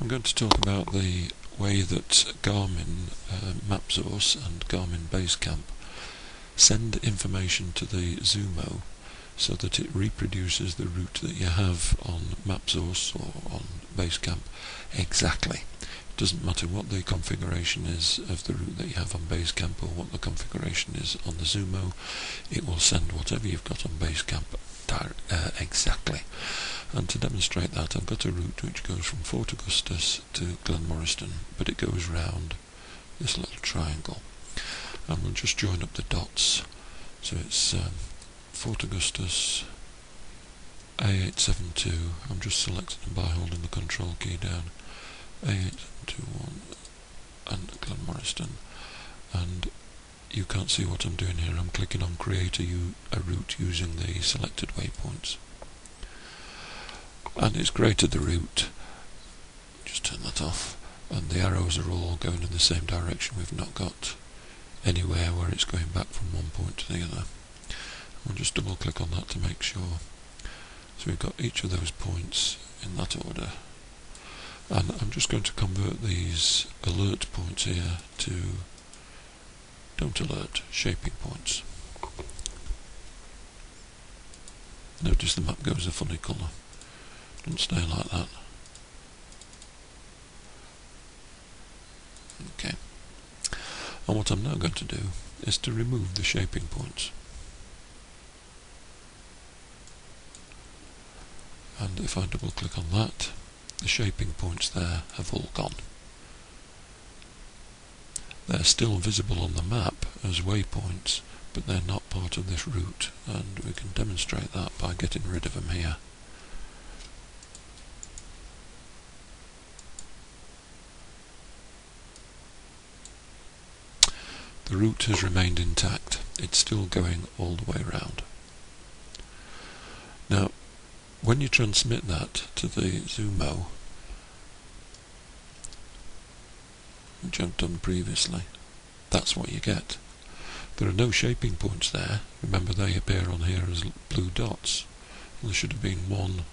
I'm going to talk about the way that Garmin map source and Garmin BaseCamp send information to the Zumo so that it reproduces the route that you have on map source or on BaseCamp exactly. It doesn't matter what the configuration is of the route that you have on BaseCamp or what the configuration is on the Zumo, it will send whatever you've got on BaseCamp exactly. And to demonstrate that, I've got a route which goes from Fort Augustus to Glenmoriston, but it goes round this little triangle. And we'll just join up the dots. So it's Fort Augustus, A872. I'm just selecting them by holding the control key down. A8721 and Glenmoriston. And you can't see what I'm doing here. I'm clicking on create a route using the selected waypoints. And it's created the route. Just turn that off. And the arrows are all going in the same direction. We've not got anywhere where it's going back from one point to the other. We'll just double click on that to make sure. So we've got each of those points in that order. And I'm just going to convert these alert points here to don't alert shaping points. Notice the map goes a funny colour. Doesn't stay like that. Okay. And what I'm now going to do is to remove the shaping points. And if I double click on that, the shaping points there have all gone. They're still visible on the map as waypoints, but they're not part of this route, and we can demonstrate that by getting rid of them here. The route has remained intact. It's still going all the way around. Now, when you transmit that to the Zumo, which I've done previously, that's what you get. There are no shaping points there. Remember, they appear on here as blue dots. There should have been one,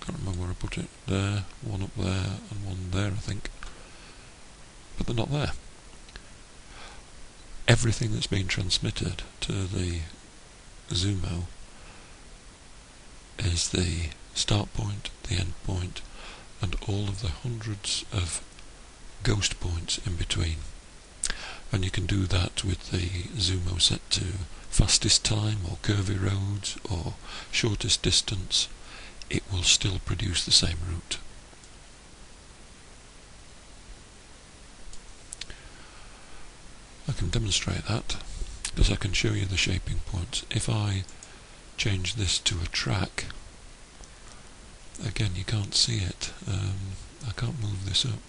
can't remember where I put it, there, one up there and one there I think, but they're not there. Everything that's been transmitted to the Zumo is the start point, the end point, and all of the hundreds of ghost points in between. And you can do that with the Zumo set to fastest time or curvy roads or shortest distance. It will still produce the same route. I can demonstrate that because I can show you the shaping points. If I change this to a track, again you can't see it. I can't move this up.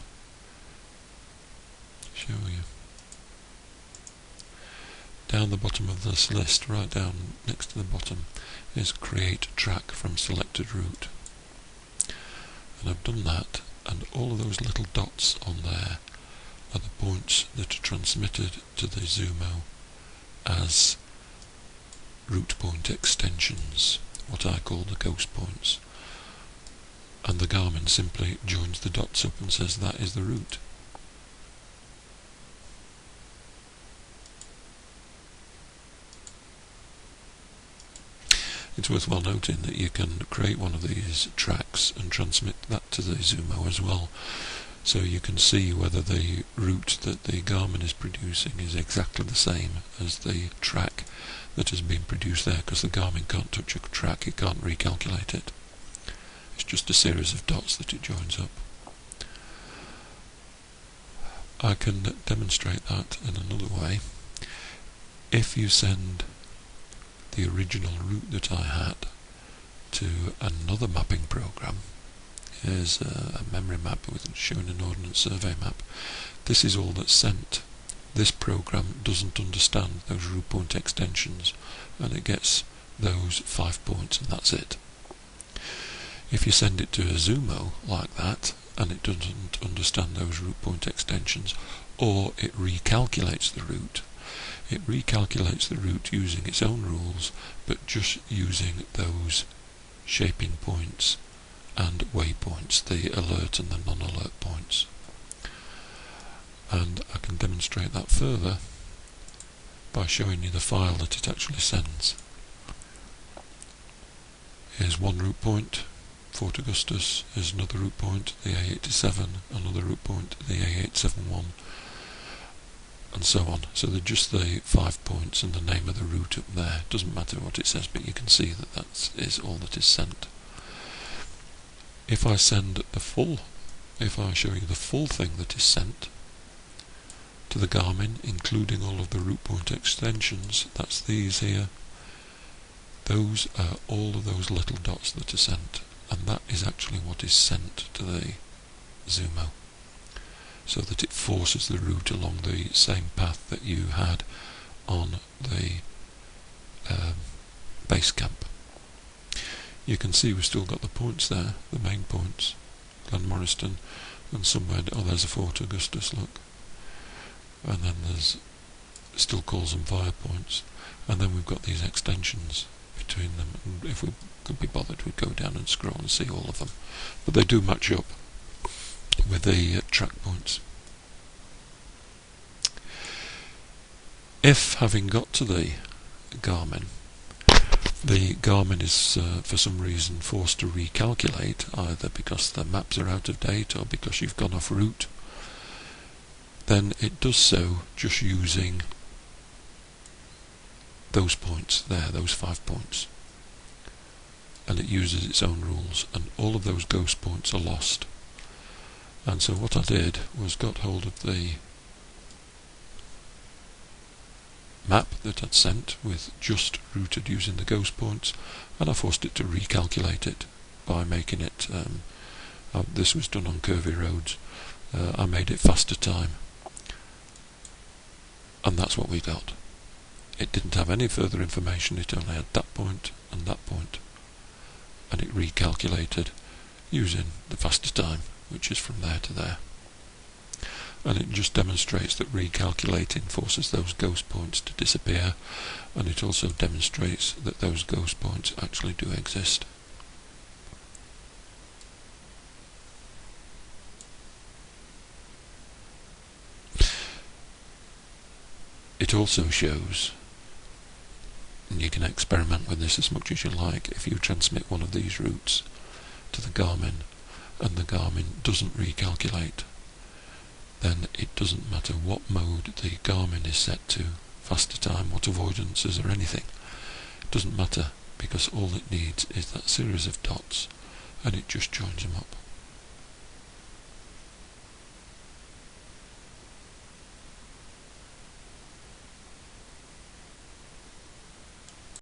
Show you. Down the bottom of this list, right down next to the bottom, is create track from selected route. And I've done that, and all of those little dots on there are the points that are transmitted to the Zumo as route point extensions, what I call the ghost points. And the Garmin simply joins the dots up and says that is the route. It's worthwhile noting that you can create one of these tracks and transmit that to the Zumo as well, so you can see whether the route that the Garmin is producing is exactly the same as the track that has been produced there, because the Garmin can't touch a track, it can't recalculate it. It's just a series of dots that it joins up. I can demonstrate that in another way. If you send the original route that I had to another mapping program, here's a memory map with showing an ordnance survey map. This is all that's sent. This program doesn't understand those route point extensions, and it gets those 5 points and that's it. If you send it to a Zumo like that, and it doesn't understand those route point extensions, or it recalculates the route, it recalculates the route using its own rules, but just using those shaping points and waypoints. points, the alert and the non-alert points. And I can demonstrate that further by showing you the file that it actually sends. Here's one route point, Fort Augustus. Here's another route point, the A87, another route point, the A871, and so on. So they're just the 5 points and the name of the route up there. It doesn't matter what it says, but you can see that that is all that is sent. If I show you the full thing that is sent to the Garmin, including all of the route point extensions, that's these here. Those are all of those little dots that are sent, and that is actually what is sent to the Zumo, so that it forces the route along the same path that you had on the BaseCamp. You can see we've still got the points there, the main points, Glenmoriston, and somewhere, oh there's a Fort Augustus, look, and then there's still calls them via points, and then we've got these extensions between them, and if we could be bothered we'd go down and scroll and see all of them, but they do match up with the track points. If, having got to the Garmin is for some reason forced to recalculate, either because the maps are out of date or because you've gone off route, then it does so just using those points there, those 5 points, and it uses its own rules, and all of those ghost points are lost. And so what I did was got hold of the map that I'd sent with just routed using the ghost points, and I forced it to recalculate it by making it, this was done on curvy roads, I made it faster time, and that's what we got. It didn't have any further information, it only had that point and that point, and it recalculated using the faster time, which is from there to there. And it just demonstrates that recalculating forces those ghost points to disappear, and it also demonstrates that those ghost points actually do exist. It also shows, and you can experiment with this as much as you like, if you transmit one of these routes to the Garmin and the Garmin doesn't recalculate, then it doesn't matter what mode the Garmin is set to, faster time, what avoidances or anything, it doesn't matter, because all it needs is that series of dots and it just joins them up.